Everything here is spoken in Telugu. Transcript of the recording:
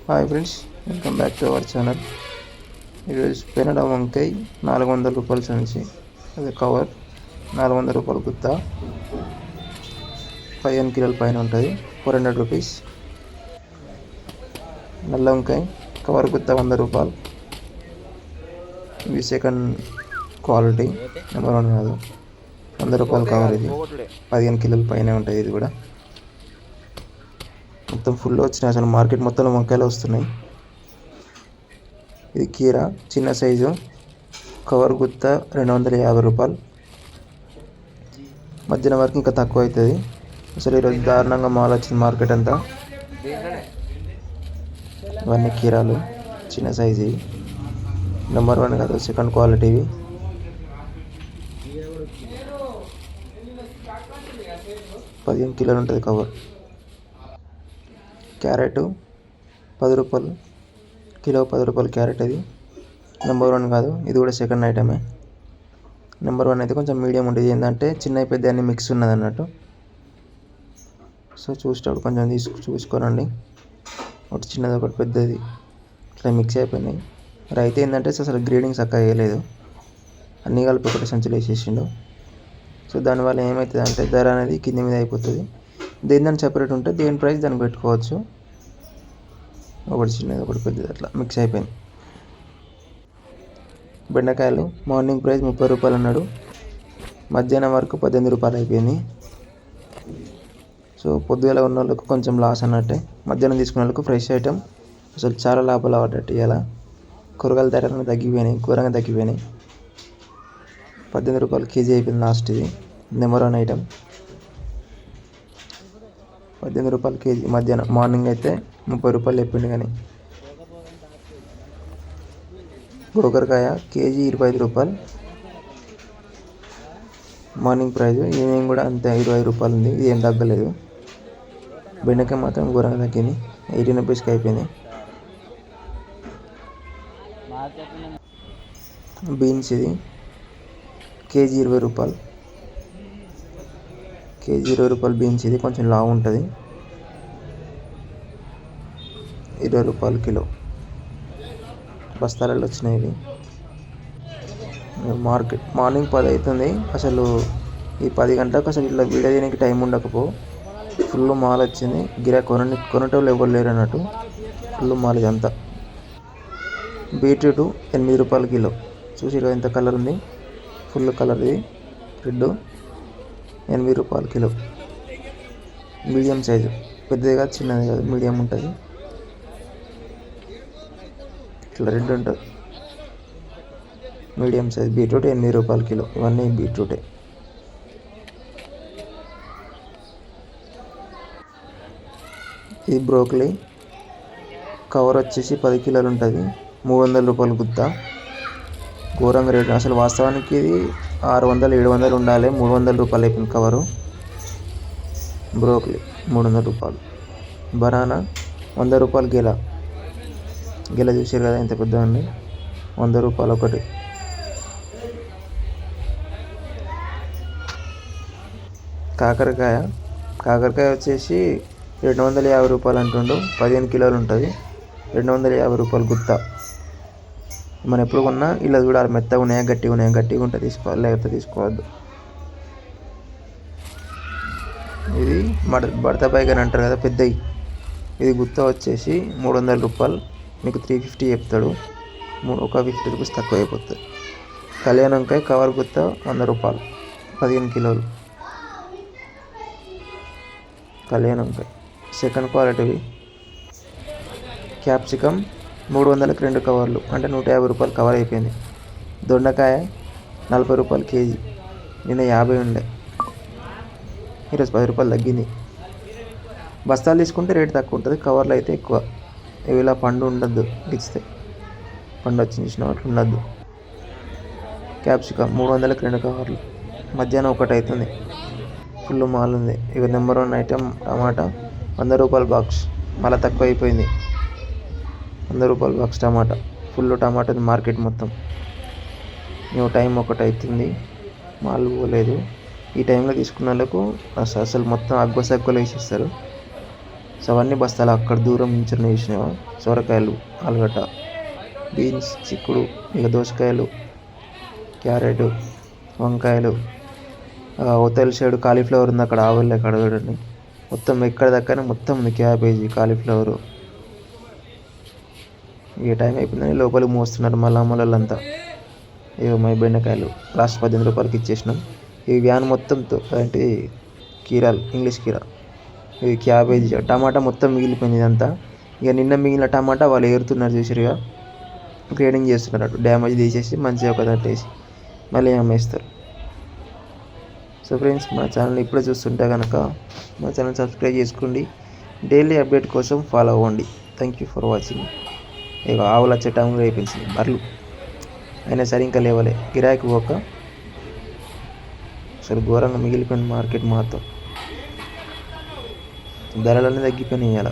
Hi friends, welcome back to our channel. ఈరోజు పెనడ వంకాయ 400 రూపాయల సంచి, అది కవర్ 400 రూపాయలు గుత్త, 15 కిలోల పైన ఉంటుంది, 400 రూపీస్. నల్ల వంకాయ కవర్ గుత్త 100 రూపాయలు. ఇది సెకండ్ క్వాలిటీ, నెంబర్ 1 కాదు. 100 రూపాయలు కవర్. ఇది 15 కిలోల పైన ఉంటుంది. ఇది కూడా మొత్తం ఫుల్ వచ్చినాయి. అసలు మార్కెట్ మొత్తంలో వంకాయలు వస్తున్నాయి. ఇది కీరా చిన్న సైజు, కవర్ గుత్త 250 రూపాయలు. మధ్యాహ్నం వరకు ఇంకా తక్కువ అవుతుంది. అసలు ఈరోజు దారుణంగా మాల్ వచ్చింది మార్కెట్ అంతా. ఇవన్నీ కీరాలు చిన్న సైజు, నెంబర్ 1 కాదు, సెకండ్ క్వాలిటీవి. పదిహేను కిలోలు ఉంటుంది కవర్. క్యారెట్ 10 రూపాయలు కిలో, 10 రూపాయలు క్యారెట్. అది నెంబర్ 1 కాదు, ఇది కూడా సెకండ్ ఐటమే. నెంబర్ 1 అయితే కొంచెం మీడియం ఉంటుంది. ఏంటంటే చిన్న పెద్ద అన్ని మిక్స్ ఉన్నది అన్నట్టు. సో చూసేటప్పుడు కొంచెం చూసుకోనండి. ఒకటి చిన్నది ఒకటి పెద్దది ఇట్లా మిక్స్ అయిపోయినాయి. రైతు ఏంటంటే అసలు గ్రేడింగ్ చక్కగా వేయలేదు, అన్నీ కలిపి ఒకటి సంచులు వేసేసిండు. సో దానివల్ల ఏమవుతుంది అంటే ధర అనేది కింది మీద అయిపోతుంది. దేని సపరేట్ ఉంటే దేని ప్రైస్ దానికి పెట్టుకోవచ్చు. ఒకటి చిన్నది ఒకటి పెద్దది అట్లా మిక్స్ అయిపోయింది. బెండకాయలు మార్నింగ్ ప్రైస్ 30 రూపాయలు అన్నాడు, మధ్యాహ్నం వరకు 18 రూపాయలు అయిపోయింది. సో పొద్దుగల ఉన్న వాళ్ళకు కొంచెం లాస్ అన్నట్టే, మధ్యాహ్నం తీసుకున్న వాళ్ళకు ఫ్రెష్ ఐటమ్ అసలు చాలా లాభాలు పడ్డట్టు. ఇలా కూరగాయల ధరలు తగ్గిపోయినాయి, ఘోరంగా తగ్గిపోయినాయి. 18 రూపాయలు కేజీ అయిపోయింది లాస్ట్. ఇది నెంబర్ 1 ఐటమ్. 18 రూపాయలు కేజీ. మధ్యాహ్నం మార్నింగ్ అయితే 30 రూపాయలు చెప్పిండు. కానీ గోకరకాయ కేజీ 25 రూపాయలు మార్నింగ్ ప్రైస్. ఈవినింగ్ కూడా అంతే 20 రూపాయలు ఉంది. ఇది ఏం తగ్గలేదు. బెండకాయ మాత్రం ఘోరంగా తగ్గింది, 18 రూపీస్కి అయిపోయింది. బీన్స్ ఇది కేజీ 20 రూపాయలు. కేజీ 20 రూపాయలు బీన్స్. ఇది కొంచెం లావు ఉంటుంది, 20 రూపాయలు కిలో. బస్తాలలో వచ్చినాయి ఇవి. మార్కెట్ మార్నింగ్ 10 అవుతుంది. అసలు ఈ 10 గంటలకు అసలు ఇట్లా వీడియో చేయడానికి టైం ఉండకపో, ఫుల్ మాల్ వచ్చింది. కొనేటోళ్ళు ఎవరు లేరు అన్నట్టు, ఫుల్ మాల్ ఇదంతా. బీట్రూట్ 8 రూపాయలు కిలో. చూసి ఎంత కలర్ ఉంది, ఫుల్ కలర్. ఇది రెడ్, 8 రూపాయలు కిలో. మీడియం సైజు, పెద్దది కాదు చిన్నది కాదు, మీడియం ఉంటుంది. ఇట్లా రెడ్ ఉంటుంది, మీడియం సైజ్. బీట్రూట్ 8 రూపాయలు కిలో. ఇవన్నీ బీట్రూటే. ఇది బ్రోకలీ కవర్ వచ్చేసి 10 కిలోలు ఉంటుంది, 300 రూపాయలు గుత్త. ఘోరంగా రేటు. అసలు వాస్తవానికి ఇది 600-700 ఉండాలి, 300 రూపాయలు అయిపోయింది కవరు. బ్రోకలీ 300 రూపాయలు. బనానా 100 రూపాయలు గెల. గెల చూసారు కదా ఎంత పెద్ద ఉంది, 100 రూపాయలు ఒకటి. కాకరకాయ వచ్చేసి 250 రూపాయలు అంటుండు, 15 కిలోలు ఉంటుంది, 250 రూపాయలు గుత్త. మనం ఎప్పుడు కొన్నా ఇలా చూడాలి, మెత్తగా ఉన్నాయా గట్టిగా ఉన్నాయా, గట్టిగా ఉంటే తీసుకోవాలి, లేకపోతే తీసుకోవద్దు. ఇది బడత బైగన్ అంటారు కదా పెద్దవి, ఇది గుత్త వచ్చేసి 300 రూపాయలు. మీకు 350 చెప్తాడు, ఒక 50 రూపీస్ తక్కువ అయిపోతుంది. కళ్యాణ్ వంకాయ కవర్ గుత్త 100 రూపాయలు, 15 కిలోలు. కళ్యాణ్ వంకాయ సెకండ్ క్వాలిటీవి. క్యాప్సికమ్ 300కి 2 కవర్లు, అంటే 150 రూపాయలు కవర్ అయిపోయింది. దొండకాయ 40 రూపాయలు కేజీ, నిన్న 50 ఉండే, ఈరోజు 10 రూపాయలు తగ్గింది. బస్తాలు తీసుకుంటే రేటు తక్కువ ఉంటుంది, కవర్లు అయితే ఎక్కువ. ఇలా పండు ఉండద్దు, గిచ్చితే పండు వచ్చి చూసిన వాటి ఉండద్దు. క్యాప్సికమ్ 300కి 2 కవర్లు, మధ్యాహ్నం 1 అవుతుంది, ఫుల్ మాల్ ఉంది. ఇక నెంబర్ 1 ఐటమ్ టమాటా 100 రూపాయల బాక్స్, మళ్ళీ తక్కువ అయిపోయింది. 100 రూపాయల బాక్స్ టమాటా, ఫుల్ టమాటా ఉంది మార్కెట్ మొత్తం. మేము టైం 1 అవుతుంది, మాల్ పోలేదు. ఈ టైంలో తీసుకున్న వాళ్ళకు అసలు మొత్తం అగ్గులు వేసిస్తారు. సో అవన్నీ బస్తాలు అక్కడ దూరం నుంచి వేసినాము. సొరకాయలు, ఆలుగడ్డ, బీన్స్, చిక్కుడు, ఇక దోసకాయలు, క్యారెట్, వంకాయలు, అవతల సైడ్ కాలీఫ్లవర్ ఉంది, అక్కడ ఆవులు అక్కడ చూడండి. మొత్తం ఎక్కడ దక్కనే మొత్తం ఉంది క్యాబేజీ, కాలీఫ్లవరు. ఈ టైం అయిపోయిందని లోపలికి మోస్తున్నారు మళ్ళీ అమ్మలంతా. ఇక మా బెండకాయలు లాస్ట్ 18 రూపాయలకి ఇచ్చేసినాం. ఈ వ్యాన్ మొత్తం అంటే కీరాలు, ఇంగ్లీష్ కీరా, ఇది క్యాబేజీ, టమాటా మొత్తం మిగిలిపోయింది ఇదంతా. ఇక నిన్న మిగిలిన టమాటా వాళ్ళు ఏరుతున్నారు చూసిరుగా, గ్రేడింగ్ చేస్తున్నారు. అటు డ్యామేజ్ తీసేసి మంచిగా ఒక తట్టేసి మళ్ళీ అమ్మేస్తారు. సో ఫ్రెండ్స్, మా ఛానల్ ఇప్పుడే చూస్తుంటే కనుక మా ఛానల్ సబ్స్క్రైబ్ చేసుకోండి. డైలీ అప్డేట్ కోసం ఫాలో అవ్వండి. Thank you for watching. ఇక ఆవులు వచ్చే టైంలో అయిపోయింది బర్రెలు, అయినా సరే ఇంకా లేవలే, గిరాకీ పోక అసలు ఘోరంగా మిగిలిపోయింది మార్కెట్. మాత్రం ధరలన్నీ తగ్గిపోయినాయి ఇవాళ.